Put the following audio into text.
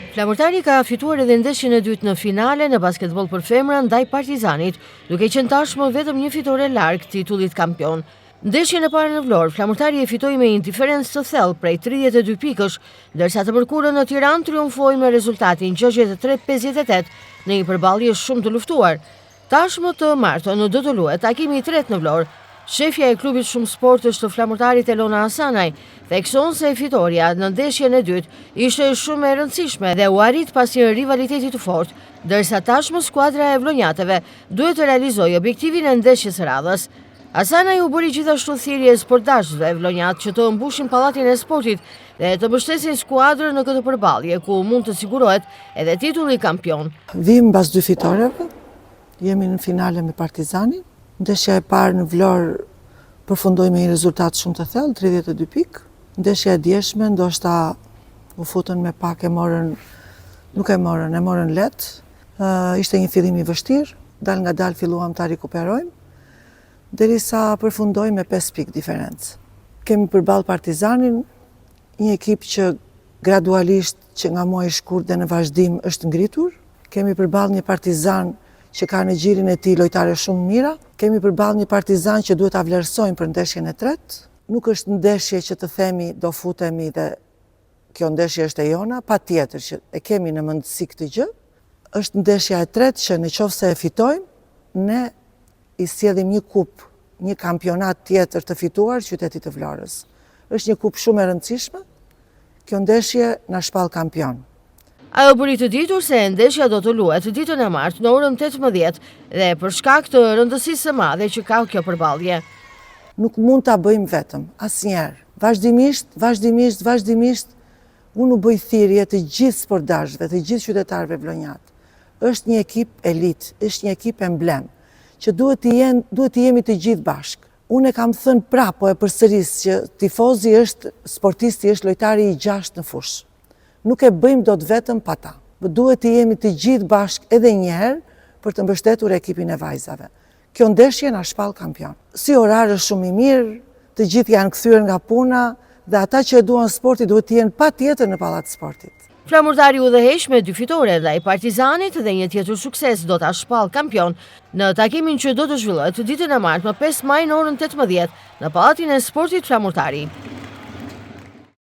Flamurtari ka fituar edhe ndeshjen e dytë në finale në basketbol për femra ndaj Partizanit, duke qenë tashmë vetëm një fitore larg titullit kampion. Ndeshjen e parë në Vlorë, Flamurtari e fitoi me një diferencë të thellë prej 32 pikësh, ndërsa të mërkurën në Tiranë triumfoi me rezultatin 63-58 në një përballje shumë të luftuar. Tashmë të martën do të luhet takimi i tretë në Vlorë. Shefja e klubit shumë sportësh të Flamurtarit Elona Hasanaj thekson se fitoria në ndeshjen e dytë ishte shumë e rëndësishme dhe u arrit pas një rivaliteti të fortë, ndërsa tashmë skuadra e vlonjatëve duhet të realizojë objektivin e ndeshjes së radhës. Hasanaj u bëri gjithashtu thirrje sportazhëve vlonjat që të mbushin pallatin e sportit dhe të mbështesin skuadrën në këtë përballje ku mund të sigurohet edhe titulli kampion. Vim mbas dy fitoreve, jemi në finale me Partizanin. Ndeshja e parë në Vlorë përfundoi me një rezultat shumë të thellë, 32 pikë. Ndeshja e djeshme ndoshta u futën me pak e morën lehtë. Ishte një fillim i vështirë, dal nga dal filluam ta rikuperojmë, derisa përfundoi me 5 pikë diferencë. Kemi përballë Partizanin, një ekip që gradualisht që nga muaji i shkurt dhe në vazhdim është ngritur. Kemi përballë një Partizan që ka në gjirin e tij lojtare shumë mira. Kemi përballë një Partizan që duhet ta vlerësojmë për ndeshjen e tretë. Nuk është ndeshje që të themi do futemi dhe kjo ndeshje është e jona, patjetër që e kemi në mendësi këtë gjë. Është ndeshja e tretë që nëse e fitojmë, ne i sjellim një kupë, një kampionat tjetër të fituar qytetit të Vlorës. Është një kupë shumë e rëndësishme. Kjo ndeshje na shpall kampion. Ajo bëri të ditur se ndeshja do të luhet ditën e martë në orën 18 dhe për shkak të rëndësisë së madhe që ka kjo përballje. Nuk mund ta bëjmë vetëm, asnjëherë. Vazhdimisht, unë u bëj thirrje të gjithë sportazhëve, të gjithë qytetarëve vlonjat. Është një ekip elit, është një ekip emblem, që duhet të jemi të gjithë bashkë. Unë e kam thënë prapë, po e përsëris që tifozi është sportisti, është lojtari i gjashtë në fushë. Nuk e bëjmë dot vetëm pa ta. Duhet të jemi të gjithë bashkë edhe një herë për të mbështetur ekipin e vajzave. Kjo ndeshje na shpall kampion. Si orar është shumë i mirë, të gjithë janë kthyer nga puna dhe ata që e duan sportin duhet të jenë patjetër në pallat të sportit. Flamurtari udhëheq me 2 fitore ndaj Partizanit dhe një tjetër sukses do ta shpall kampion në takimin që do të zhvillohet ditën e martë më 5 maj në orën 18 në pallatin e sportit Flamurtari.